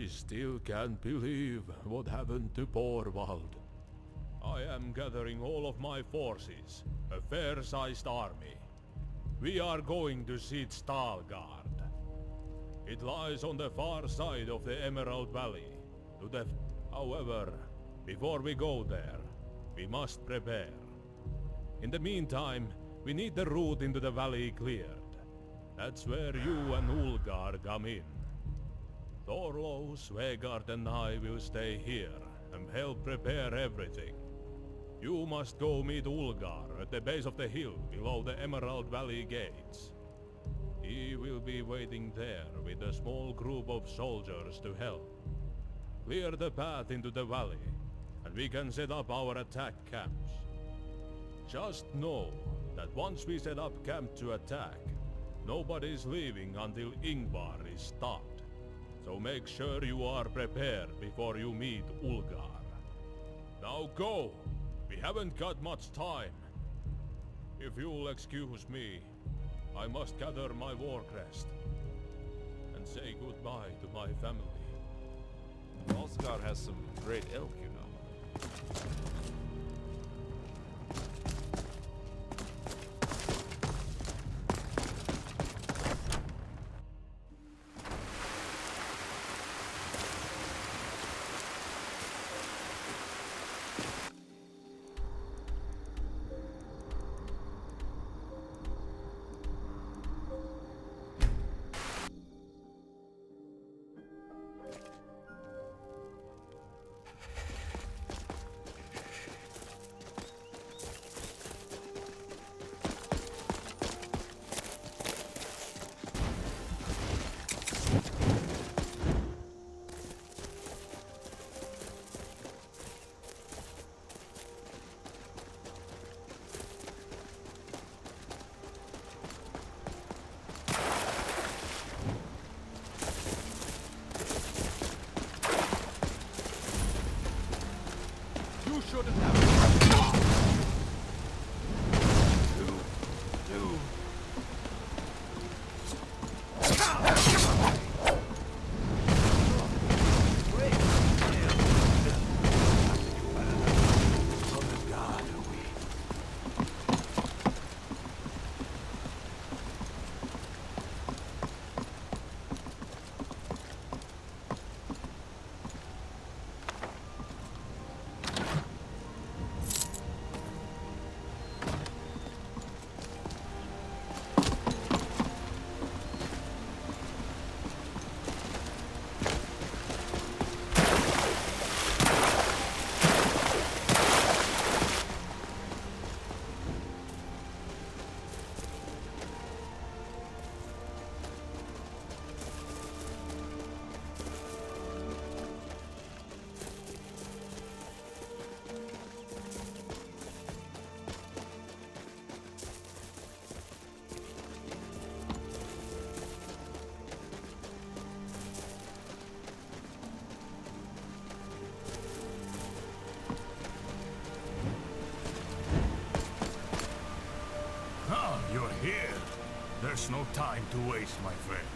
still can't believe what happened to Borvald. I am gathering all of my forces, a fair-sized army. We are going to siege Staalgard. It lies on the far side of the Emerald Valley. However, before we go there, we must prepare. In the meantime, we need the route into the valley cleared. That's where you and Ulgar come in. Thorlo, Svegard and I will stay here and help prepare everything. You must go meet Ulgar at the base of the hill below the Emerald Valley gates. He will be waiting there with a small group of soldiers to help. Clear the path into the valley, and we can set up our attack camps. Just know that once we set up camp to attack, nobody's leaving until Ingvar is stopped. So make sure you are prepared before you meet Ulgar. Now go! We haven't got much time. If you'll excuse me, I must gather my war crest and say goodbye to my family. Asgard has some great elk, you know. Shouldn't have. You're here. There's no time to waste, my friend.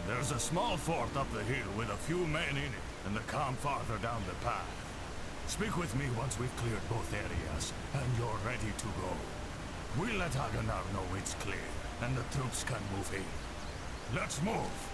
There's a small fort up the hill with a few men in it, and the camp farther down the path. Speak with me once we've cleared both areas, and you're ready to go. We'll let Ragnar know it's clear, and the troops can move in. Let's move!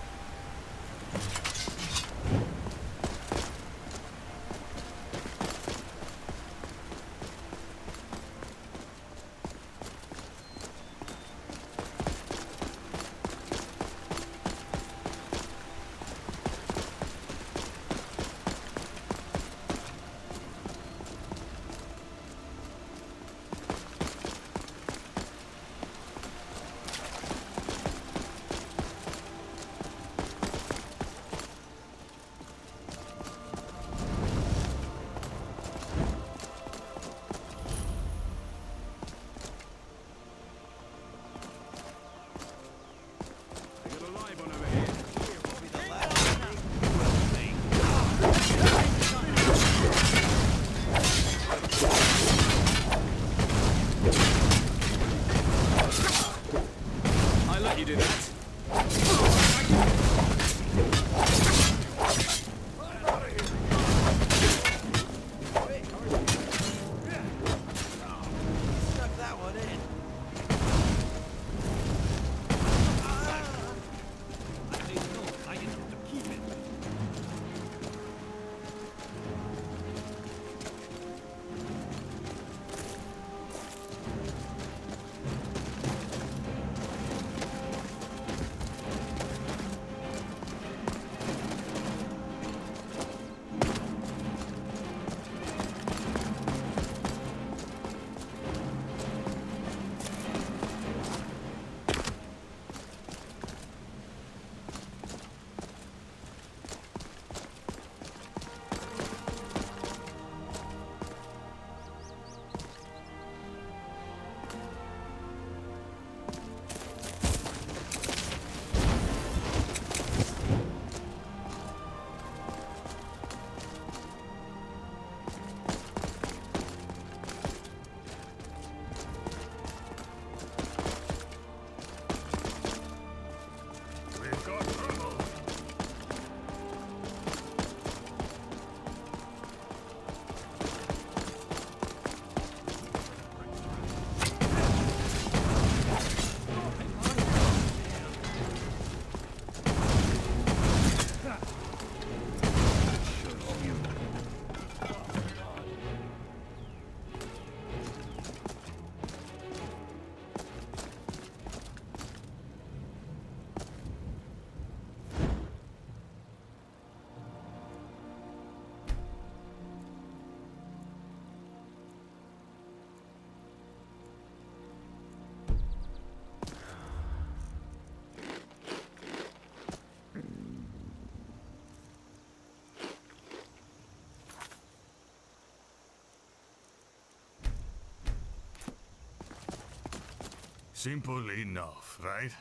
Simple enough, right?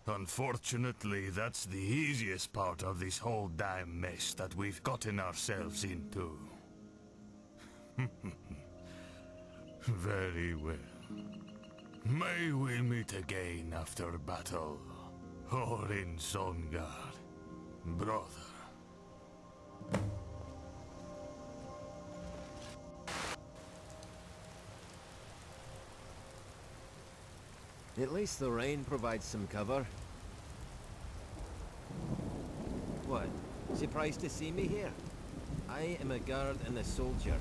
Unfortunately, that's the easiest part of this whole damn mess that we've gotten ourselves into. Very well. May we meet again after battle, or in Songard, brother. At least the rain provides some cover. What? Surprised to see me here? I am a guard and a soldier.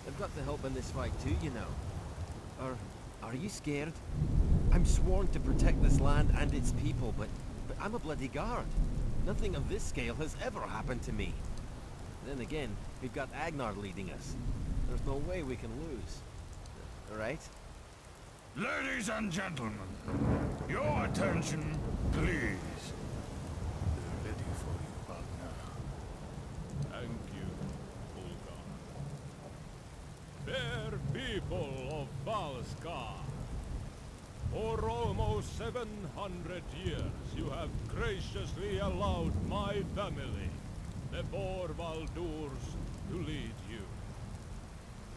I've got to help in this fight too, you know. Are you scared? I'm sworn to protect this land and its people, but I'm a bloody guard. Nothing of this scale has ever happened to me. Then again, we've got Ragnar leading us. There's no way we can lose. Right? Ladies and gentlemen, your attention, please. They're ready for you, Ragnar. Thank you, Ulgar. Fair people of Valskar, for almost 700 years you have graciously allowed my family, the Borvaldurs, to lead you.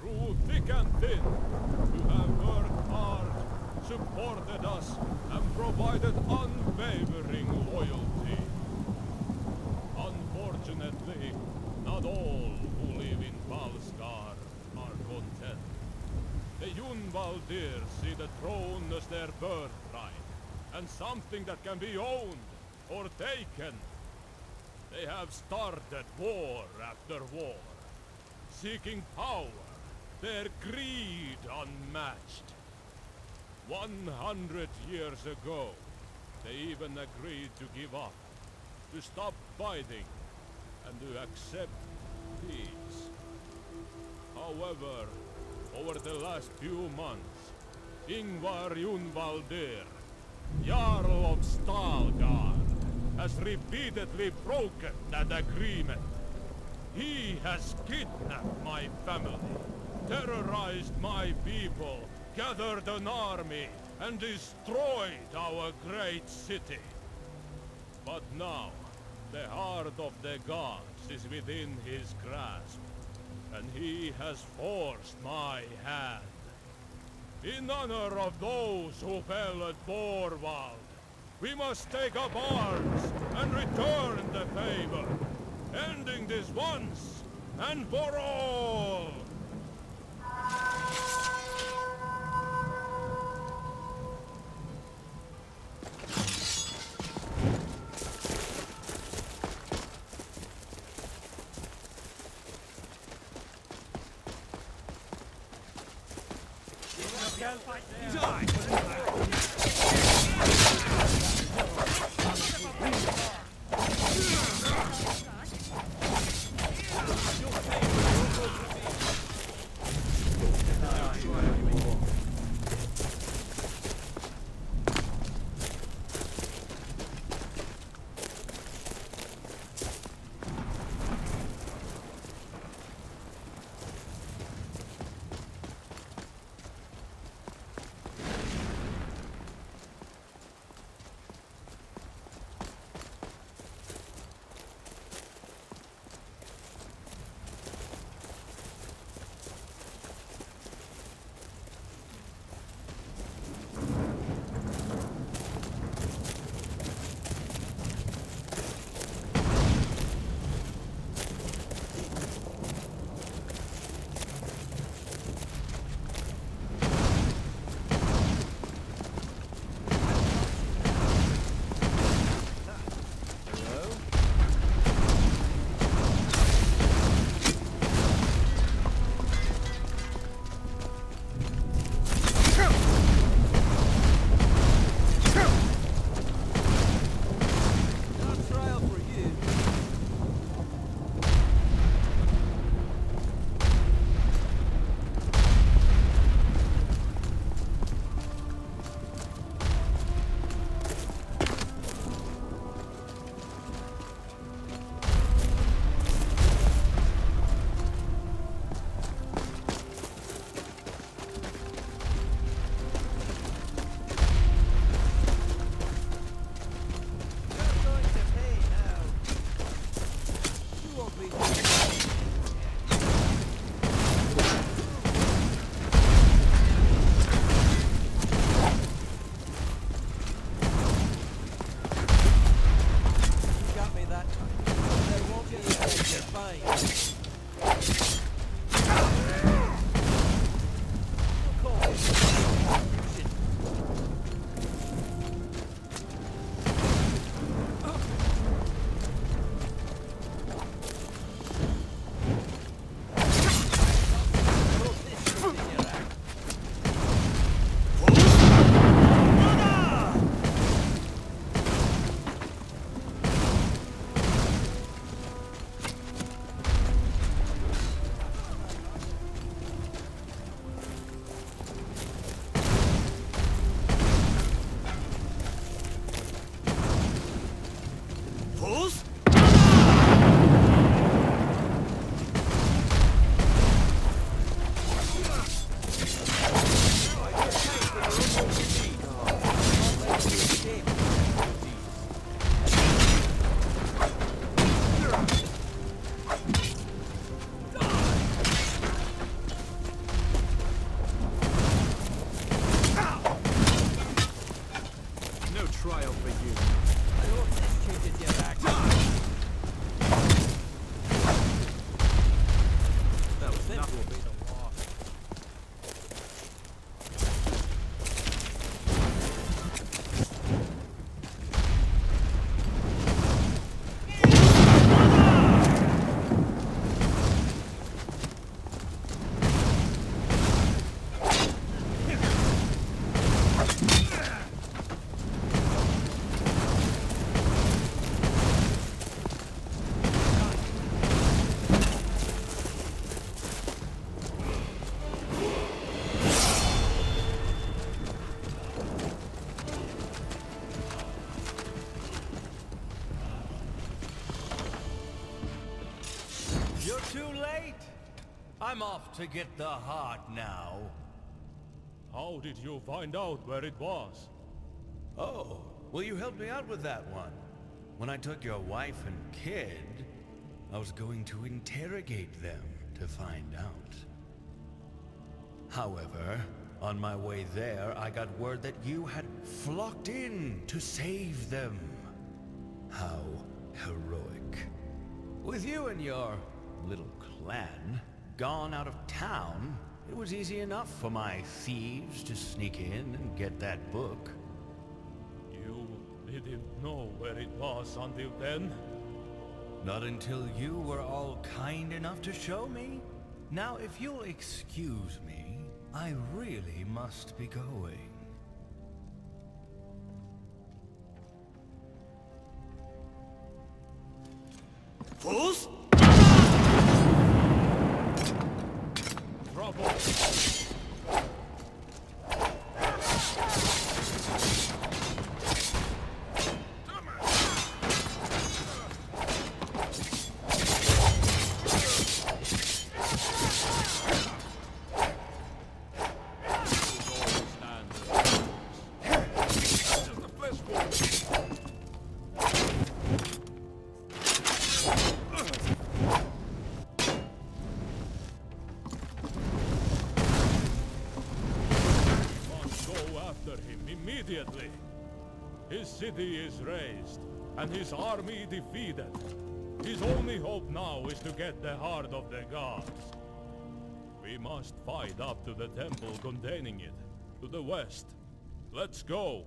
Through thick and thin, you have worked hard, supported us, and provided unwavering loyalty. Unfortunately, not all who live in Valskar are content. The Yunvaldir see the throne as their birthright, and something that can be owned or taken. They have started war after war, seeking power, their greed unmatched. 100 years ago, they even agreed to give up, to stop fighting, and to accept peace. However, over the last few months, Ingvar Yunvaldir, Jarl of Staalgardu, has repeatedly broken that agreement. He has kidnapped my family, terrorized my people, gathered an army, and destroyed our great city. But now, the heart of the gods is within his grasp, and he has forced my hand. In honor of those who fell at Borvald, we must take up arms and return the favor, ending this once and for all! I'm off to get the heart now. How did you find out where it was? Oh, will you help me out with that one? When I took your wife and kid, I was going to interrogate them to find out. However, on my way there, I got word that you had flocked in to save them. How heroic. With you and your little clan gone out of town, it was easy enough for my thieves to sneak in and get that book. You didn't know where it was until then? Not until you were all kind enough to show me. Now, if you'll excuse me, I really must be going. Fools! Trouble! Immediately. His city is razed, and his army defeated. His only hope now is to get the heart of the gods. We must fight up to the temple containing it, to the west. Let's go!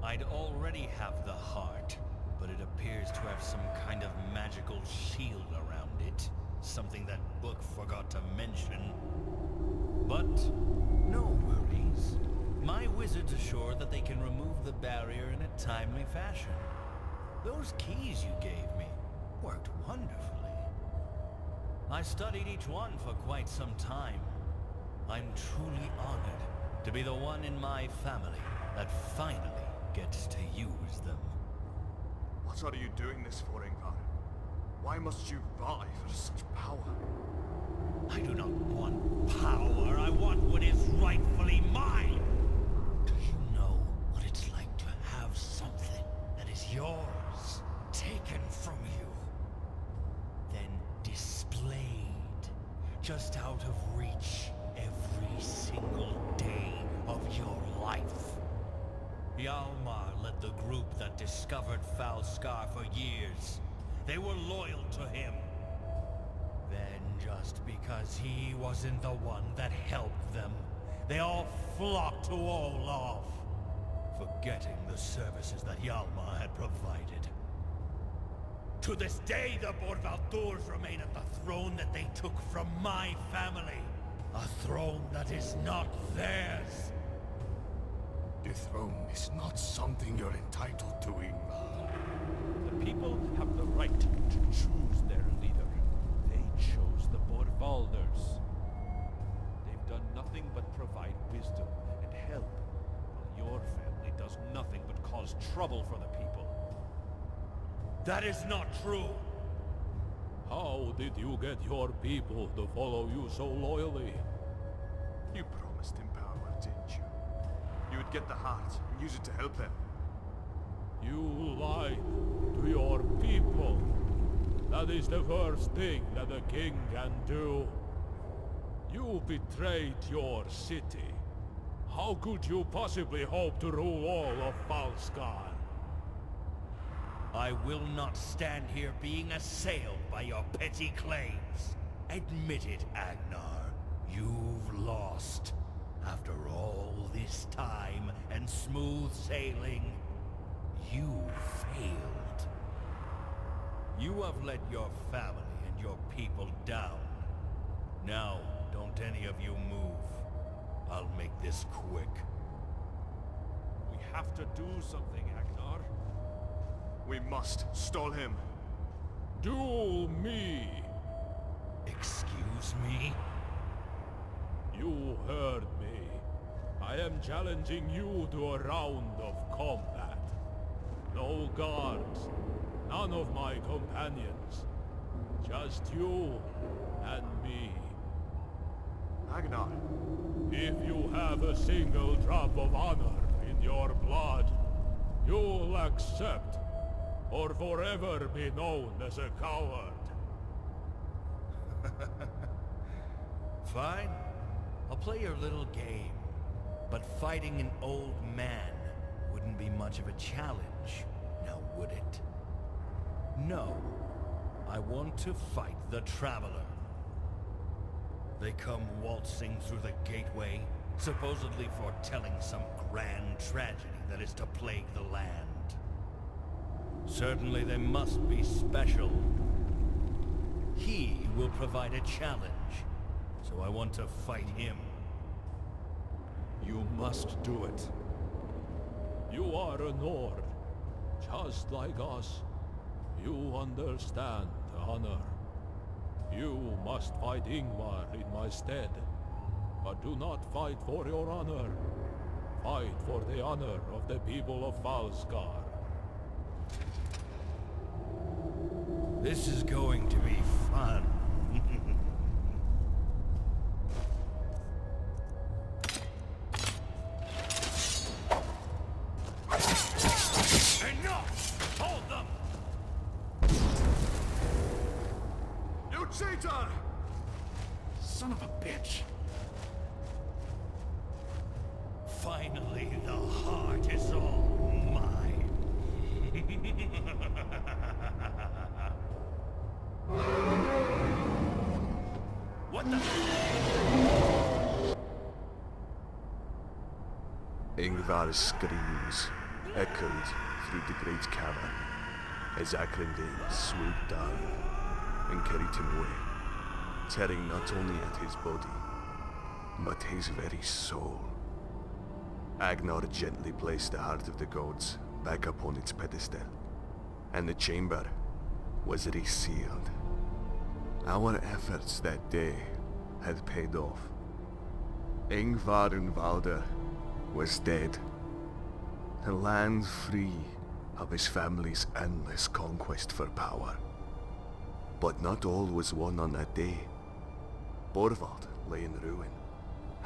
I'd already have the heart, but it appears to have some kind of magical shield around it. Something that book forgot to mention. But no worries. My wizards assure that they can remove the barrier in a timely fashion. Those keys you gave me worked wonderfully. I studied each one for quite some time. I'm truly honored to be the one in my family that finally gets to use them. What are you doing this for, Ingvar? Why must you vie for such power? I do not want power. I want what is rightfully mine. Do you know what it's like to have something that is yours taken from you, then displayed just out of reach every single day of your life? Hjalmar led the group that discovered Falskar for years. They were loyal to him. Then, just because he wasn't the one that helped them, they all flocked to Olaf, forgetting the services that Hjalmar had provided. To this day, the Borvaldurs remain at the throne that they took from my family. A throne that is not theirs. The throne is not something you're entitled to, Ingvar. The people have the right to choose their leader. They chose the Borvaldurs. They've done nothing but provide wisdom and help, while your family does nothing but cause trouble for the people. That is not true. How did you get your people to follow you so loyally? You promised him power, didn't you? You would get the heart and use it to help them. You lied to your people. That is the worst thing that a king can do. You betrayed your city. How could you possibly hope to rule all of Falskar? I will not stand here being assailed by your petty claims. Admit it, Ragnar. You've lost. After all this time and smooth sailing, you failed. You have let your family and your people down. Now, don't any of you move. I'll make this quick. We have to do something, Ragnar. We must stall him. Duel me! Excuse me? You heard me. I am challenging you to a round of combat. No guards, none of my companions. Just you and me. Ragnar, If you have a single drop of honor in your blood, you'll accept, or forever be known as a coward. Fine. I'll play your little game. But fighting an old man wouldn't be much of a challenge, now would it? No. I want to fight the Traveler. They come waltzing through the gateway, supposedly foretelling some grand tragedy that is to plague the land. Certainly they must be special. He will provide a challenge, so I want to fight him. You must do it. You are a Nord, just like us. You understand honor. You must fight Ingvar in my stead. But do not fight for your honor. Fight for the honor of the people of Falskar. This is going to be fun. Enough! Hold them! you cheater! Son of a bitch! Finally, the heart is all mine. What the? Ingvar screams. echoed through the great cavern as Akrindale swooped down and carried him away, tearing not only at his body, but his very soul. Ragnar gently placed the heart of the gods back upon its pedestal, and the chamber was resealed. Our efforts that day had paid off. Ingvar Unvalder was dead. The land free of his family's endless conquest for power. But not all was won on that day. Borvald lay in ruin,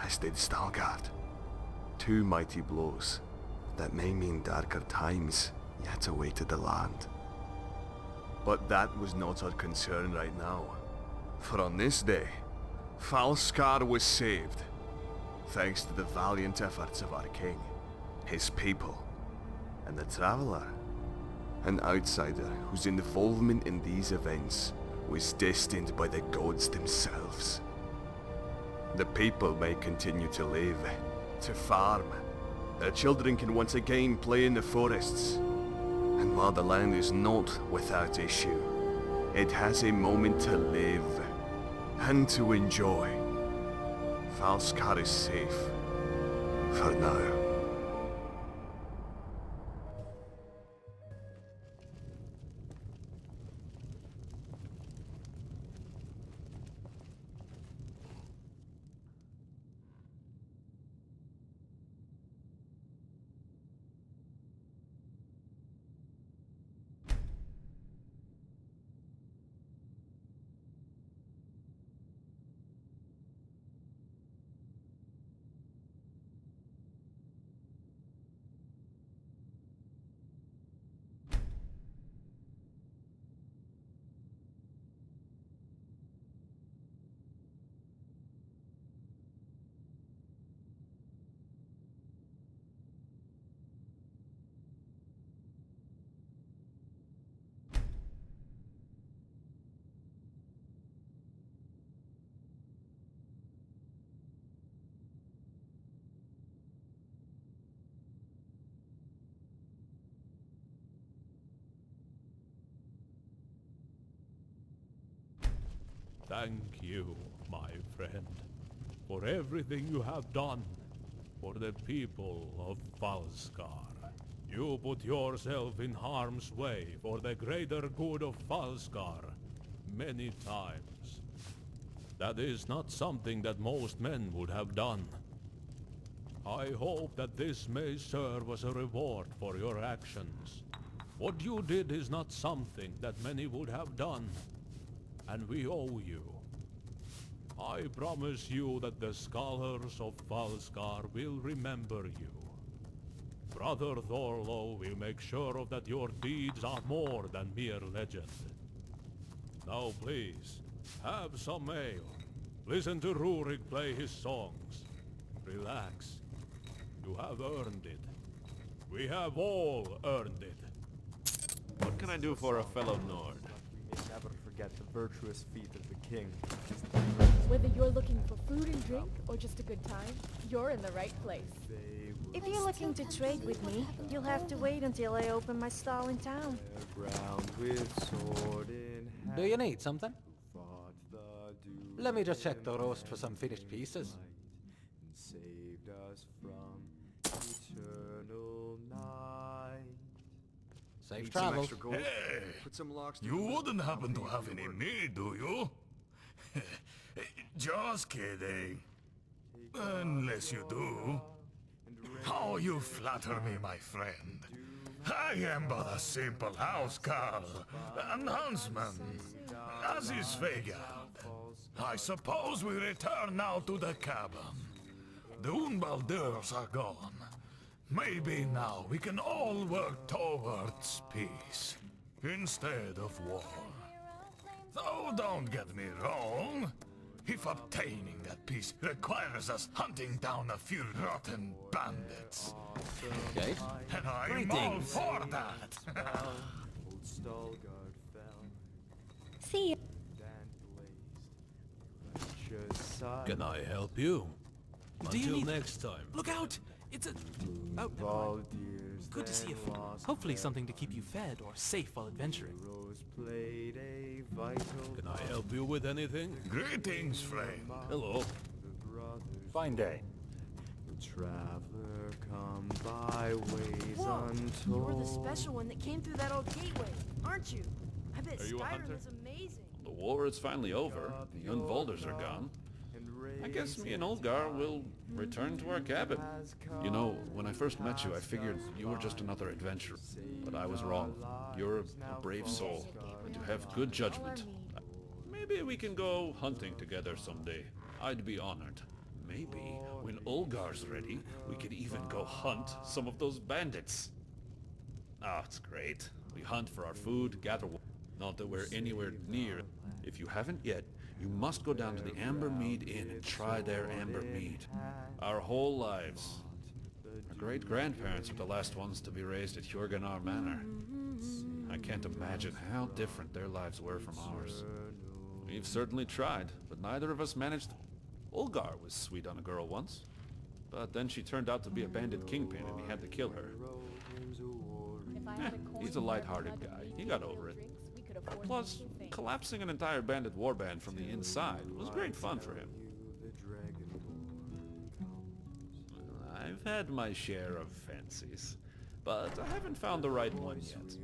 as did Staalgard. Two mighty blows that may mean darker times yet awaited the land. But that was not our concern right now. For on this day, Falskar was saved, thanks to the valiant efforts of our king, his people, and the Traveler, an outsider whose involvement in these events was destined by the gods themselves. The people may continue to live, to farm. Their children can once again play in the forests. And while the land is not without issue, it has a moment to live and to enjoy. Falskar is safe for now. Thank you, my friend, for everything you have done for the people of Falskar. You put yourself in harm's way for the greater good of Falskar many times. That is not something that most men would have done. I hope that this may serve as a reward for your actions. What you did is not something that many would have done, and we owe you. I promise you that the scholars of Falskar will remember you. Brother Thorlo will make sure of that your deeds are more than mere legend. Now please, have some ale. Listen to Rurik play his songs. Relax. You have earned it. We have all earned it. What can I do for a fellow Nord? We may never forget the virtuous feet of the king. Whether you're looking for food and drink or just a good time, you're in the right place. If you're looking to trade with me, you'll have to wait until I open my stall in town. Ground with sword in hand. Do you need something? Fought the Let me just check the roast for some finished pieces. and saved us from eternal night. Safe Need some travels. extra gold? Hey, Put some locks to you the wouldn't happen to company have if any you were. meat, do you? Just kidding. Unless you do. How you flatter me, my friend. I am but a simple housecarl, an huntsman, as is Vegard. I suppose we return now to the cabin. The Unbalders are gone. Maybe now we can all work towards peace, instead of war. Though don't get me wrong, if obtaining that peace requires us hunting down a few rotten bandits, Okay. and I'm all for that. Old Staalgardu fell See you. and blazed righteous side. Can I help you? Do you Until need- next time. Look out! It's a... Oh, never mind. Valdir's Good to see you. Hopefully something to keep you fed or safe while adventuring. Can I help you with anything? Greetings, friend. Hello. Fine day. Traveler come by ways Whoa! untold. You're the special one that came through that old gateway, aren't you? I bet Are you a Skyrim hunter? is amazing. The war is finally over. The Unvolders are gone. I guess me and Olgar will return to our cabin. You know, when I first met you, I figured you were just another adventurer. But I was wrong. You're a brave soul, and you have good judgment. Maybe we can go hunting together someday. I'd be honored. Maybe, when Olgar's ready, we could even go hunt some of those bandits. Ah, it's great. We hunt for our food, gather wood. Not that we're anywhere near. If you haven't yet, you must go down to the Amber Mead Inn and try their amber mead. Our whole lives. Our great-grandparents were the last ones to be raised at Hjorganar Manor. I can't imagine how different their lives were from ours. We've certainly tried, but neither of us managed. Olgar was sweet on a girl once, but then she turned out to be a bandit kingpin and he had to kill her. He's a light-hearted guy. He got over it. Plus, collapsing an entire bandit warband from the inside was great fun for him. I've had my share of fancies, but I haven't found the right one yet.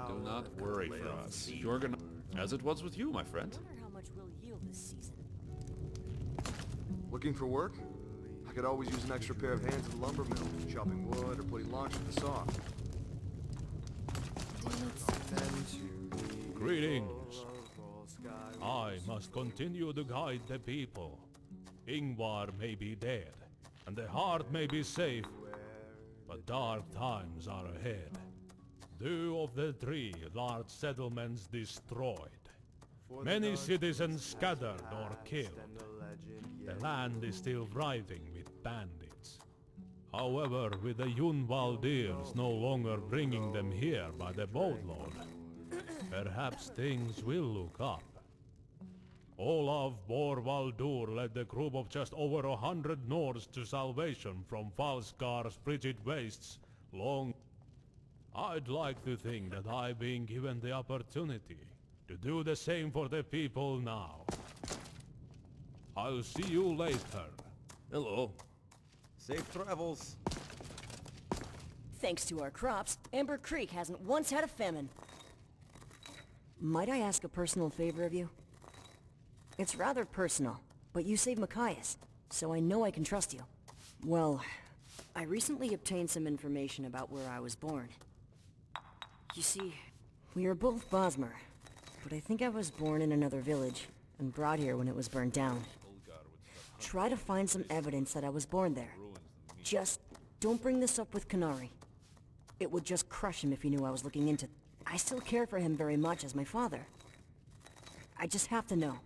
Do not worry for us. You're gonna... As it was with you, my friend. I wonder how much we'll yield this season. Looking for work? I could always use an extra pair of hands at the lumber mill, chopping wood or putting logs to the saw. Greetings. I must continue to guide the people. Ingvar may be dead, and the heart may be safe, but dark times are ahead. 2 of the 3 large settlements destroyed. Many citizens scattered or killed. The land is still writhing with bandits. However, with the Yunvaldirs no longer bringing them here by the boatload, perhaps things will look up. Olaf Borvaldur led a group of just over 100 Nords to salvation from Falskar's frigid wastes long... I'd like to think that I've been given the opportunity to do the same for the people now. I'll see you later. Hello. Safe travels. Thanks to our crops, Amber Creek hasn't once had a famine. Might I ask a personal favor of you? It's rather personal, but you saved Machias, so I know I can trust you. Well, I recently obtained some information about where I was born. You see, we are both Bosmer, but I think I was born in another village and brought here when it was burned down. Try to find some evidence that I was born there. Just don't bring this up with Kanari. It would just crush him if he knew I was looking into... I still care for him very much as my father. I just have to know.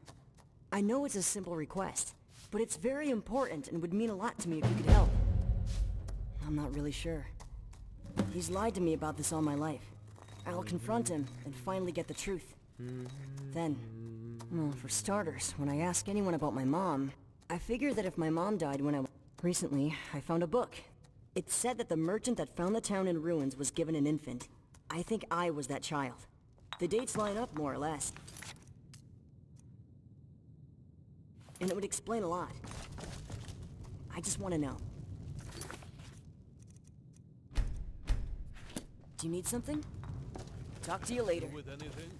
I know it's a simple request, but it's very important and would mean a lot to me if you could help. I'm not really sure. He's lied to me about this all my life. I'll confront him and finally get the truth. Then, well, for starters, when I ask anyone about my mom, I figure that if my mom died when I... Recently, I found a book. It said that the merchant that found the town in ruins was given an infant. I think I was that child. The dates line up more or less. And it would explain a lot. I just want to know. Do you need something? Talk to you later. With anything?